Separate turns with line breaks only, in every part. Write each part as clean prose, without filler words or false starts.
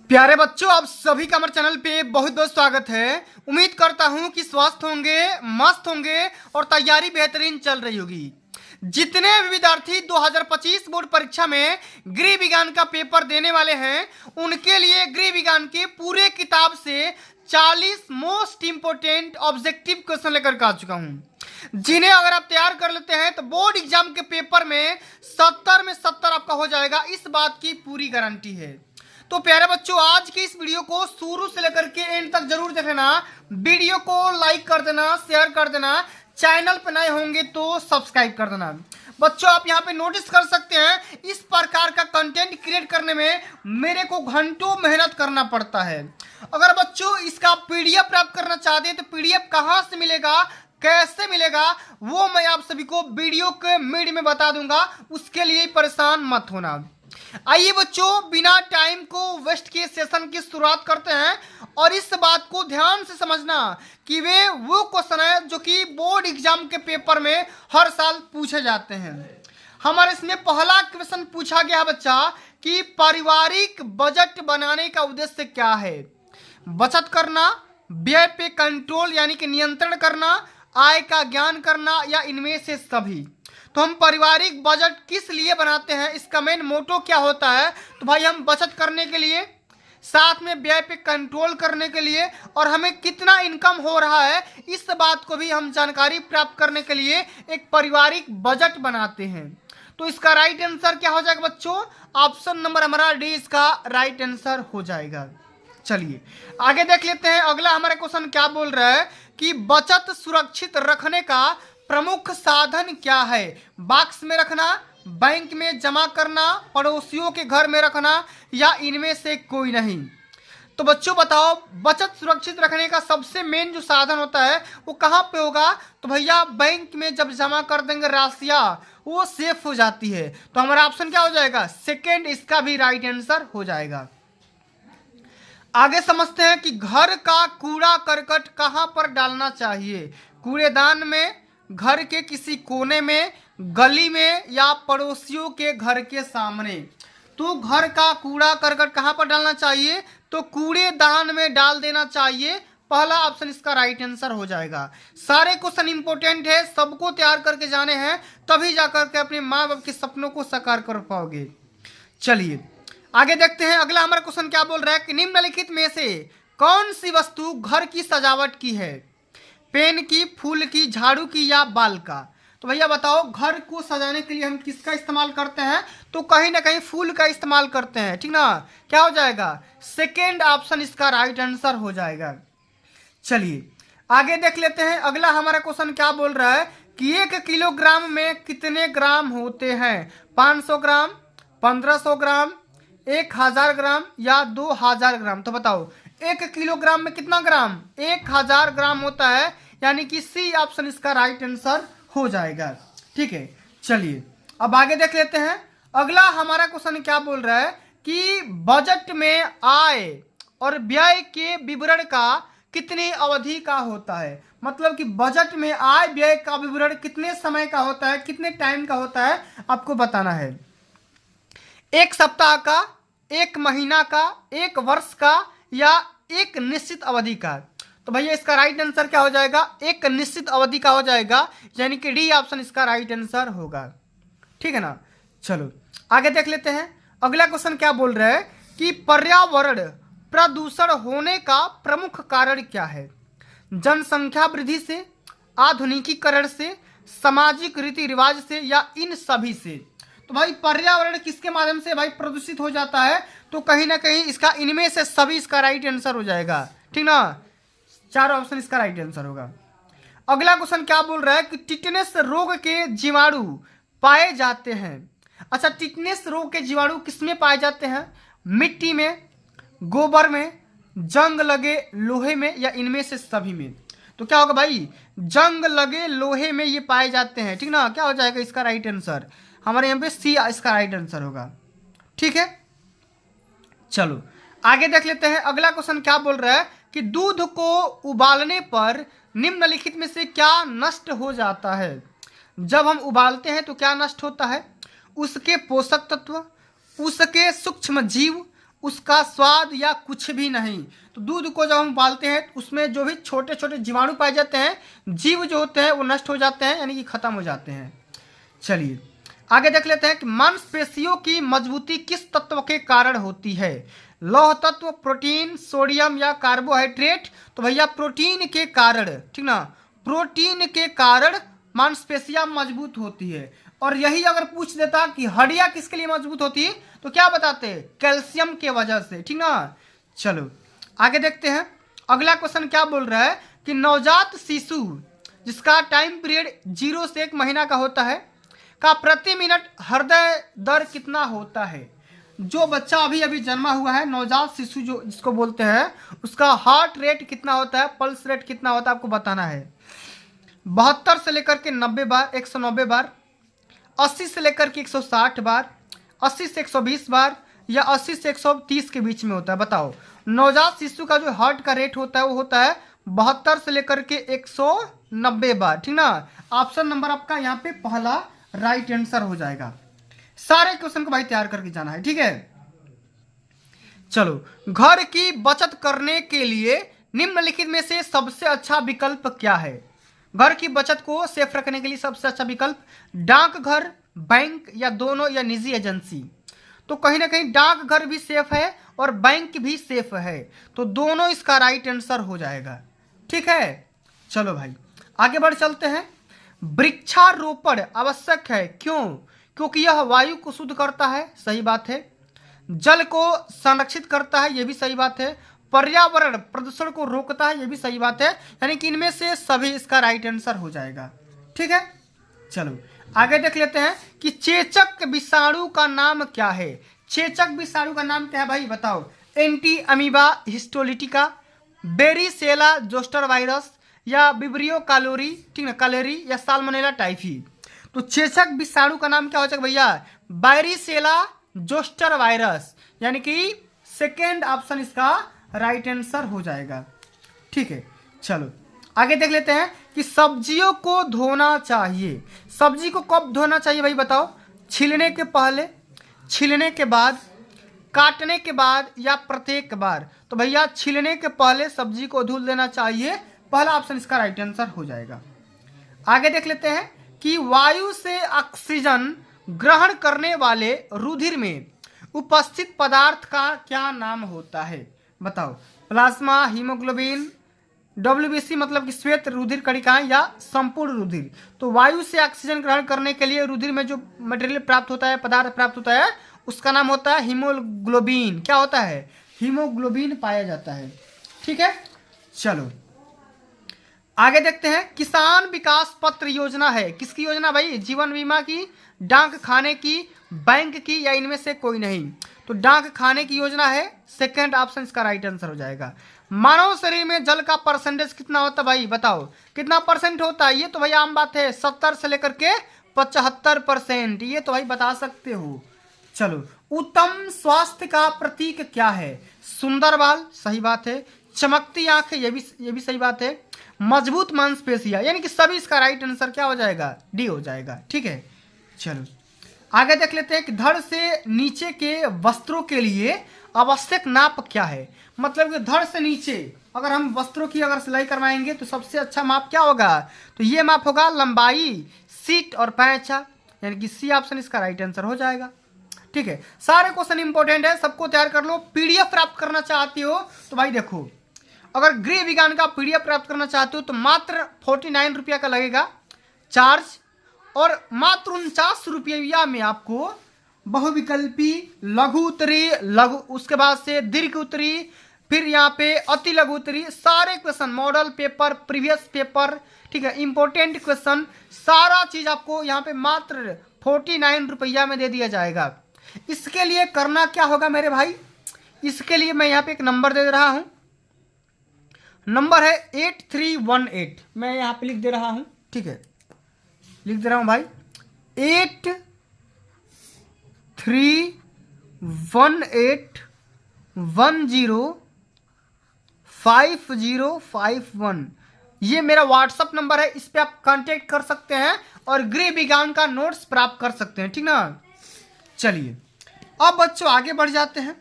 प्यारे बच्चों, आप सभी का हमारे चैनल पे बहुत बहुत स्वागत है। उम्मीद करता हूं कि स्वस्थ होंगे, मस्त होंगे और तैयारी बेहतरीन चल रही होगी। जितने भी विद्यार्थी 2025 बोर्ड परीक्षा में गृह विज्ञान का पेपर देने वाले हैं, उनके लिए गृह विज्ञान के पूरे किताब से 40 मोस्ट इंपोर्टेंट ऑब्जेक्टिव क्वेश्चन लेकर के आ चुका हूं, जिन्हें अगर आप तैयार कर लेते हैं तो बोर्ड एग्जाम के पेपर में 70 में 70 आपका हो जाएगा। इस बात की पूरी गारंटी है। तो प्यारे बच्चों, आज के इस वीडियो को शुरू से लेकर के एंड तक जरूर देखना। वीडियो को लाइक कर देना, शेयर कर देना, चैनल पर नए होंगे तो सब्सक्राइब कर देना। बच्चों, आप यहाँ पे नोटिस कर सकते हैं, इस प्रकार का कंटेंट क्रिएट करने में मेरे को घंटों मेहनत करना पड़ता है। अगर बच्चों इसका पीडीएफ प्राप्त करना चाहते हैं तो पीडीएफ कहाँ से मिलेगा, कैसे मिलेगा, वो मैं आप सभी को वीडियो के मिड में बता दूंगा। उसके लिए परेशान मत होना। आइए बच्चों, बिना टाइम को वेस्ट किए सेशन की शुरुआत करते हैं। और इस बात को ध्यान से समझना कि वो क्वेश्चन है जो कि बोर्ड एग्जाम के पेपर में हर साल पूछे जाते हैं। हमारे इसमें पहला क्वेश्चन पूछा गया बच्चा कि पारिवारिक बजट बनाने का उद्देश्य क्या है। बचत करना, व्यय पे कंट्रोल यानी कि नियंत्रण करना, आय का ज्ञान करना, या इनमें से सभी। तो हम पारिवारिक बजट किस लिए बनाते हैं, इसका मेन मोटो क्या होता है? तो भाई हम बचत करने के लिए, साथ में व्यय पे कंट्रोल करने के लिए, और हमें कितना इनकम हो रहा है इस बात को भी हम जानकारी प्राप्त करने के लिए एक पारिवारिक बजट बनाते हैं। तो इसका राइट आंसर क्या हो जाएगा बच्चों? ऑप्शन नंबर हमारा डी इसका राइट आंसर हो जाएगा। चलिए आगे देख लेते हैं। अगला हमारा क्वेश्चन क्या बोल रहा है कि बचत सुरक्षित रखने का प्रमुख साधन क्या है। बॉक्स में रखना, बैंक में जमा करना, पड़ोसियों के घर में रखना, या इनमें से कोई नहीं। तो बच्चों बताओ, बचत सुरक्षित रखने का सबसे मेन जो साधन होता है वो कहाँ पे होगा? तो भैया बैंक में जब जमा कर देंगे राशियाँ, वो सेफ हो जाती है। तो हमारा ऑप्शन क्या हो जाएगा? सेकेंड इसका भी राइट आंसर हो जाएगा। आगे समझते हैं कि घर का कूड़ा करकट कहाँ पर डालना चाहिए। कूड़ेदान में, घर के किसी कोने में, गली में, या पड़ोसियों के घर के सामने। तो घर का कूड़ा करकट कहाँ पर डालना चाहिए? तो कूड़ेदान में डाल देना चाहिए। पहला ऑप्शन इसका राइट आंसर हो जाएगा। सारे क्वेश्चन इंपॉर्टेंट है, सबको तैयार करके जाने हैं, तभी जाकर के अपने माँ बाप के सपनों को साकार कर पाओगे। चलिए आगे देखते हैं। अगला हमारा क्वेश्चन क्या बोल रहा है कि निम्नलिखित में से कौन सी वस्तु घर की सजावट की है? पेन की, फूल की, झाड़ू की, या बाल का? तो भैया बताओ, घर को सजाने के लिए हम किसका इस्तेमाल करते हैं? तो कहीं ना कहीं फूल का इस्तेमाल करते हैं, ठीक ना? क्या हो जाएगा? सेकेंड ऑप्शन इसका राइट आंसर हो जाएगा। चलिए आगे देख लेते हैं। अगला हमारा क्वेश्चन क्या बोल रहा है कि 1 किलोग्राम में कितने ग्राम होते हैं? 500 ग्राम, 1500 ग्राम, 1000 ग्राम, या 2000 ग्राम? तो बताओ 1 किलोग्राम में कितना ग्राम? 1000 ग्राम होता है, यानी कि सी ऑप्शन इसका राइट आंसर हो जाएगा। ठीक है, चलिए अब आगे देख लेते हैं। अगला हमारा क्वेश्चन क्या बोल रहा है कि बजट में आय और व्यय के विवरण का कितनी अवधि का होता है। मतलब कि बजट में आय व्यय का विवरण कितने समय का होता है, कितने टाइम का होता है, आपको बताना है। 1 सप्ताह का, 1 महीना का, 1 वर्ष का, या एक निश्चित अवधि का? तो भैया इसका राइट आंसर क्या हो जाएगा? एक निश्चित अवधि का हो जाएगा, यानी कि डी ऑप्शन इसका राइट आंसर होगा। ठीक है ना? चलो आगे देख लेते हैं। अगला क्वेश्चन क्या बोल रहा है कि पर्यावरण प्रदूषण होने का प्रमुख कारण क्या है? जनसंख्या वृद्धि से, आधुनिकीकरण से, सामाजिक रीति रिवाज से, या इन सभी से? तो भाई पर्यावरण किसके माध्यम से भाई प्रदूषित हो जाता है? तो कहीं ना कहीं इसका इनमें से सभी इसका राइट आंसर हो जाएगा। ठीक ना? 4 ऑप्शन इसका राइट आंसर होगा। अगला क्वेश्चन क्या बोल रहा है कि टिटनेस रोग के जीवाणु पाए जाते हैं। अच्छा, टिटनेस रोग के जीवाणु किसमें पाए जाते हैं? मिट्टी में, गोबर में, जंग लगे लोहे में, या इनमें से सभी में? तो क्या होगा भाई? जंग लगे लोहे में ये पाए जाते हैं। ठीक ना? क्या हो जाएगा इसका राइट आंसर? हमारे यहाँ पे सी इसका राइट आंसर होगा। ठीक है, चलो आगे देख लेते हैं। अगला क्वेश्चन क्या बोल रहा है कि दूध को उबालने पर निम्नलिखित में से क्या नष्ट हो जाता है? जब हम उबालते हैं तो क्या नष्ट होता है? उसके पोषक तत्व, उसके सूक्ष्म जीव, उसका स्वाद या कुछ भी नहीं। तो दूध को जब हम उबालते हैं तो उसमें जो भी छोटे छोटे जीवाणु पाए जाते हैं, जीव जो होते हैं वो नष्ट हो जाते हैं, यानी कि खत्म हो जाते हैं। चलिए आगे देख लेते हैं कि मांसपेशियों की मजबूती किस तत्व के कारण होती है। लौह तत्व, प्रोटीन, सोडियम या कार्बोहाइड्रेट। तो भैया प्रोटीन के कारण, ठीक ना, प्रोटीन के कारण मांसपेशियां मजबूत होती है। और यही अगर पूछ देता कि हड्डियां किसके लिए मजबूत होती है तो क्या बताते, कैल्शियम के वजह से, ठीक ना। चलो आगे देखते हैं, अगला क्वेश्चन क्या बोल रहा है कि नवजात शिशु जिसका टाइम पीरियड 0 से 1 महीना का होता है का प्रति मिनट हृदय दर कितना होता है। जो बच्चा अभी अभी जन्मा हुआ है, नवजात शिशु जो जिसको बोलते हैं, उसका हार्ट रेट कितना होता है, पल्स रेट कितना होता है आपको बताना है। 72 से लेकर के 90 बार, 190 बार, 80 से लेकर के 160 बार, 80 से 120 बार, या 80 से 130 के बीच में होता है। बताओ नवजात शिशु का जो हार्ट का रेट होता है वो होता है 72 से लेकर के 190 बार, ठीक ना। ऑप्शन नंबर आपका यहाँ पे पहला राइट आंसर हो जाएगा। सारे क्वेश्चन को भाई तैयार करके जाना है, ठीक है। चलो, घर की बचत करने के लिए निम्नलिखित में से सबसे अच्छा विकल्प क्या है। घर की बचत को सेफ रखने के लिए सबसे अच्छा विकल्प डाकघर, बैंक या दोनों या निजी एजेंसी। तो कहीं ना कहीं डाकघर भी सेफ है और बैंक भी सेफ है, तो दोनों इसका राइट आंसर हो जाएगा, ठीक है। चलो भाई आगे बढ़ चलते हैं। वृक्षारोपण आवश्यक है, क्यों? क्योंकि यह वायु को शुद्ध करता है, सही बात है। जल को संरक्षित करता है, यह भी सही बात है। पर्यावरण प्रदूषण को रोकता है, यह भी सही बात है। यानी कि इनमें से सभी इसका राइट आंसर हो जाएगा, ठीक है। चलो आगे देख लेते हैं कि चेचक विषाणु का नाम क्या है। चेचक विषाणु का नाम क्या है भाई बताओ। Entamoeba histolytica, varicella zoster virus, या विब्रियो कैलोरी, ठीक ना, कैलोरी, या साल्मोनेला टाइफी। तो चेचक विषाणु का नाम क्या हो जाएगा भैया, बैरिसेला जोस्टर वायरस, यानी कि सेकेंड ऑप्शन इसका राइट आंसर हो जाएगा, ठीक है। चलो आगे देख लेते हैं कि सब्जियों को धोना चाहिए। सब्जी को कब धोना चाहिए भाई बताओ। छीलने के पहले, छीलने के बाद, काटने के बाद, या प्रत्येक बार। तो भैया छीलने के पहले सब्जी को धुल देना चाहिए, पहला ऑप्शन इसका राइट आंसर हो जाएगा। आगे देख लेते हैं कि वायु से ऑक्सीजन ग्रहण करने वाले रुधिर में उपस्थित पदार्थ का क्या नाम होता है बताओ। प्लाज्मा, हीमोग्लोबिन, WBC मतलब कि श्वेत रुधिर कणिकाएं, या संपूर्ण रुधिर। तो वायु से ऑक्सीजन ग्रहण करने के लिए रुधिर में जो मटेरियल प्राप्त होता है, पदार्थ प्राप्त होता है, उसका नाम होता है हीमोग्लोबिन। क्या होता है, हीमोग्लोबिन पाया जाता है, ठीक है। चलो आगे देखते हैं, किसान विकास पत्र योजना है, किसकी योजना भाई, जीवन बीमा की, डाक खाने की, बैंक की, या इनमें से कोई नहीं। तो डाक खाने की योजना है, सेकंड ऑप्शन इसका राइट आंसर हो जाएगा। मानव शरीर में जल का परसेंटेज कितना होता है भाई बताओ, कितना परसेंट होता है। ये तो भाई आम बात है, 70 से लेकर के 75%, ये तो भाई बता सकते हो। चलो, उत्तम स्वास्थ्य का प्रतीक क्या है। सुंदर बाल, सही बात है। चमकती आंखें, ये भी सही बात है। मजबूत मांसपेशियां, यानी कि सभी इसका राइट आंसर क्या हो जाएगा, डी हो जाएगा, ठीक है। चलो आगे देख लेते हैं कि धड़ से नीचे के वस्त्रों के लिए आवश्यक नाप क्या है। मतलब कि धड़ से नीचे अगर हम वस्त्रों की अगर सिलाई करवाएंगे तो सबसे अच्छा माप क्या होगा, तो ये माप होगा लंबाई, सीट और पैंचा, यानी कि सी ऑप्शन इसका राइट आंसर हो जाएगा, ठीक है। सारे क्वेश्चन इंपॉर्टेंट है, सबको तैयार कर लो। PDF प्राप्त करना चाहती हो तो भाई देखो, अगर गृह विज्ञान का PDF प्राप्त करना चाहते हो तो मात्र 49 रुपया का लगेगा चार्ज, और मात्र 49 रुपया में आपको बहुविकल्पी, लघु उत्तरी, लघु, उसके बाद से दीर्घ उत्तरी, फिर यहाँ पे अति लघु उत्तरी, सारे question, model paper, previous paper, ठीक है, इंपॉर्टेंट क्वेश्चन, सारा चीज आपको यहाँ पे मात्र 49 रुपया में दे दिया जाएगा। इसके लिए करना क्या होगा मेरे भाई, इसके लिए मैं यहाँ पे एक नंबर दे रहा हूँ, नंबर है 8318, मैं यहाँ पे लिख दे रहा हूँ, ठीक है, लिख दे रहा हूँ भाई 8318105051, ये मेरा व्हाट्सअप नंबर है, इस पे आप कांटेक्ट कर सकते हैं और गृह विज्ञान का नोट्स प्राप्त कर सकते हैं, ठीक ना। चलिए अब बच्चों आगे बढ़ जाते हैं।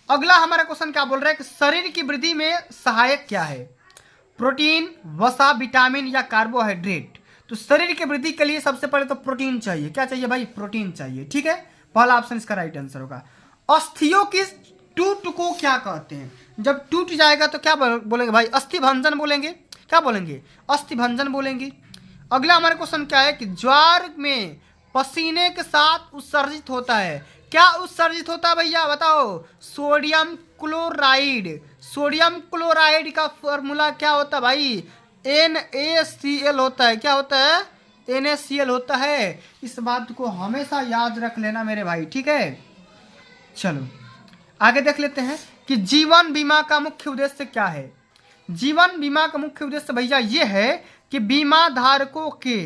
अगला हमारा क्वेश्चन क्या बोल रहा है कि शरीर की वृद्धि में सहायक क्या है? प्रोटीन, वसा, विटामिन या कार्बोहाइड्रेट? तो शरीर की वृद्धि के लिए सबसे पहले तो प्रोटीन चाहिए। क्या चाहिए भाई? प्रोटीन चाहिए। ठीक है, पहला ऑप्शन इसका राइट आंसर होगा। अस्थियों की टूट को क्या कहते हैं? जब टूट जाएगा तो क्या बोलेंगे भाई? अस्थि भंजन बोलेंगे। क्या बोलेंगे? अस्थि भंजन बोलेंगे। अगला हमारा क्वेश्चन क्या है कि ज्वार में पसीने के साथ उत्सर्जित होता है। क्या उत्सर्जित होता है भैया बताओ? Sodium chloride. सोडियम क्लोराइड का फॉर्मूला क्या होता है भाई? NaCl होता है। क्या होता है? NaCl होता है। इस बात को हमेशा याद रख लेना मेरे भाई। ठीक है, चलो आगे देख लेते हैं कि जीवन बीमा का मुख्य उद्देश्य क्या है? जीवन बीमा का मुख्य उद्देश्य भैया ये है कि बीमा धारकों के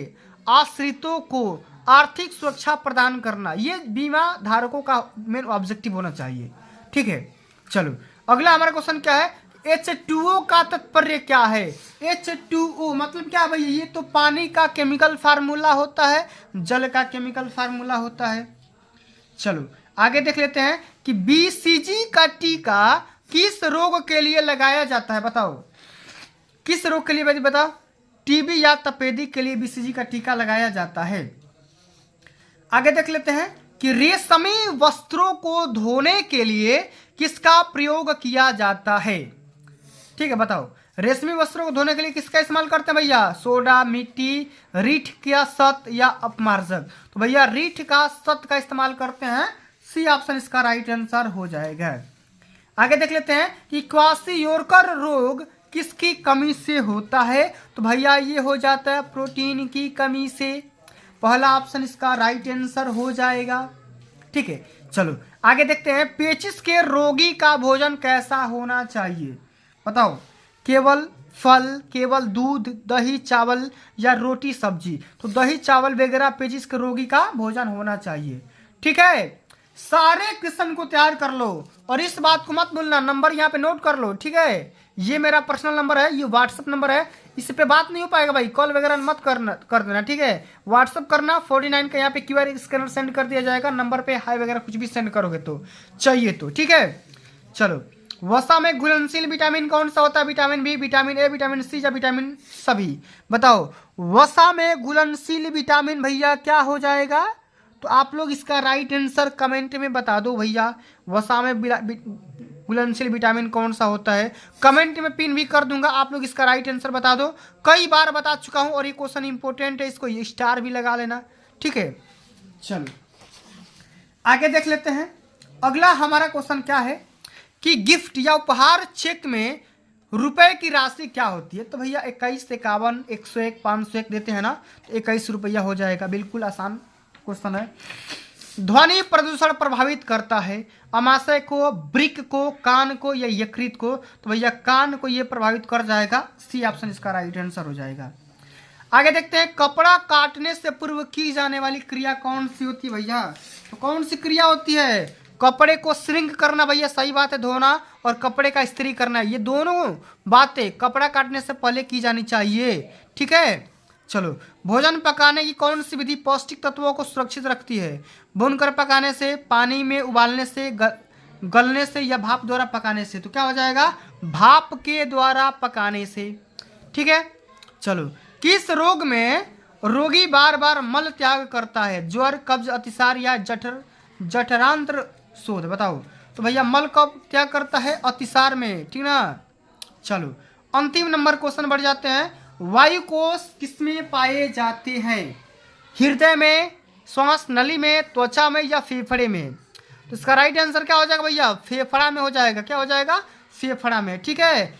आश्रितों को आर्थिक सुरक्षा प्रदान करना। ये बीमा धारकों का मेन ऑब्जेक्टिव होना चाहिए। ठीक है, चलो अगला हमारा क्वेश्चन क्या है? H2O का तात्पर्य क्या है? H2O मतलब क्या भैया? ये तो पानी का केमिकल फार्मूला होता है, जल का केमिकल फार्मूला होता है। चलो आगे देख लेते हैं कि BCG का टीका किस रोग के लिए लगाया जाता है? बताओ किस रोग के लिए भाई बताओ? टीबी या तपेदिक के लिए BCG का टीका लगाया जाता है। आगे देख लेते हैं कि रेशमी वस्त्रों को धोने के लिए किसका प्रयोग किया जाता है? ठीक है, बताओ रेशमी वस्त्रों को धोने के लिए किसका इस्तेमाल करते हैं भैया? सोडा, मिट्टी, रीठ का सत या अपमार्जक? तो भैया रीठ का सत का इस्तेमाल करते हैं। सी ऑप्शन इसका राइट आंसर हो जाएगा। आगे देख लेते हैं कि क्वाशियोरकर रोग किसकी कमी से होता है? तो भैया ये हो जाता है प्रोटीन की कमी से। पहला ऑप्शन इसका राइट आंसर हो जाएगा। ठीक है, चलो आगे देखते हैं पेचिश के रोगी का भोजन कैसा होना चाहिए? बताओ केवल फल, केवल दूध, दही चावल या रोटी सब्जी? तो दही चावल वगैरह पेचिश के रोगी का भोजन होना चाहिए। ठीक है, सारे क्वेश्चन को तैयार कर लो और इस बात को मत भूलना, नंबर यहाँ पे नोट कर लो। ठीक है, ये मेरा पर्सनल नंबर है, ये व्हाट्सअप नंबर है, इस पे बात नहीं हो पाएगा भाई, कॉल वगैरह मत कर देना। ठीक है, व्हाट्सअप करना, 49 का यहाँ पे QR स्कैनर सेंड कर दिया जाएगा, नंबर पे हाई वगैरह कुछ भी सेंड करोगे तो चाहिए तो। ठीक है, चलो वसा में घुलनशील विटामिन कौन सा होता है? Vitamin B, vitamin A, vitamin C या विटामिन सभी? बताओ वसा में घुलनशील विटामिन भैया क्या हो जाएगा? तो आप लोग इसका राइट आंसर कमेंट में बता दो भैया, वसा में घुलनशील विटामिन कौन सा होता है? कमेंट में पिन भी कर दूंगा, आप लोग इसका राइट आंसर बता दो। कई बार बता चुका हूं और ये क्वेश्चन इंपॉर्टेंट है, इसको स्टार भी लगा लेना। ठीक है, चलो आगे देख लेते हैं। अगला हमारा क्वेश्चन क्या है कि गिफ्ट या उपहार चेक में रुपए की राशि क्या होती है? तो भैया 21, 51, 101, 501 देते हैं ना, तो 21 रुपया हो जाएगा। बिल्कुल आसान क्वेश्चन है। ध्वनि प्रदूषण प्रभावित करता है अमाशय को, ब्रिक को, कान को या यकृत को? तो भैया कान को ये प्रभावित कर जाएगा। सी ऑप्शन इसका राइट आंसर हो जाएगा। आगे देखते हैं कपड़ा काटने से पूर्व की जाने वाली क्रिया कौन सी होती है भैया? तो कौन सी क्रिया होती है? कपड़े को श्रिंक करना भैया, सही बात है, धोना, और कपड़े का इस्त्री करना, ये दोनों बातें कपड़ा काटने से पहले की जानी चाहिए। ठीक है, चलो भोजन पकाने की कौन सी विधि पौष्टिक तत्वों को सुरक्षित रखती है? भूनकर पकाने से, पानी में उबालने से, गलने से या भाप द्वारा पकाने से? तो क्या हो जाएगा? भाप के द्वारा पकाने से। ठीक है, चलो किस रोग में रोगी बार बार मल त्याग करता है? ज्वर, कब्ज, अतिसार या जठरांत्र शोथ? बताओ। तो भैया मल कब त्याग करता है? अतिसार में। ठीक ना, चलो अंतिम नंबर क्वेश्चन बढ़ जाते हैं। वायु कोष किसमें पाए जाते हैं? हृदय में, श्वास नली में, त्वचा में या फेफड़े में? तो इसका राइट आंसर क्या हो जाएगा भैया? फेफड़ा में हो जाएगा। क्या हो जाएगा? फेफड़ा में। ठीक है,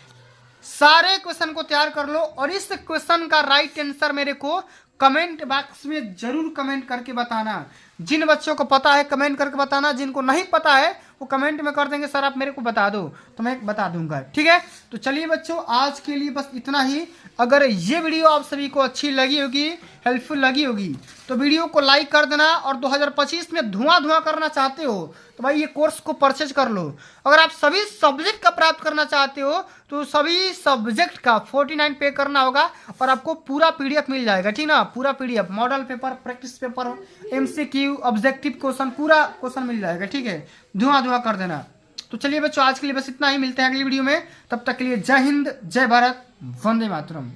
सारे क्वेश्चन को तैयार कर लो और इस क्वेश्चन का राइट आंसर मेरे को कमेंट बॉक्स में जरूर कमेंट करके बताना। जिन बच्चों को पता है कमेंट करके बताना, जिनको नहीं पता है वो कमेंट में कर देंगे सर आप मेरे को बता दो, तो मैं बता दूंगा। ठीक है, तो चलिए बच्चों आज के लिए बस इतना ही। अगर ये वीडियो आप सभी को अच्छी लगी होगी, हेल्पफुल लगी होगी, तो वीडियो को लाइक कर देना। और 2025 में धुआं करना चाहते हो तो भाई ये कोर्स को परचेज कर लो। अगर आप सभी सब्जेक्ट का प्राप्त करना चाहते हो तो सभी सब्जेक्ट का 49 पे करना होगा और आपको पूरा PDF मिल जाएगा। ठीक ना, पूरा PDF, model paper, practice paper, MCQ, objective question, पूरा क्वेश्चन मिल जाएगा। ठीक है, धुआं कर देना। तो चलिए बच्चों, आज के लिए बस इतना ही। मिलते हैं अगली वीडियो में, तब तक के लिए जय हिंद, जय भारत, वंदे मातरम।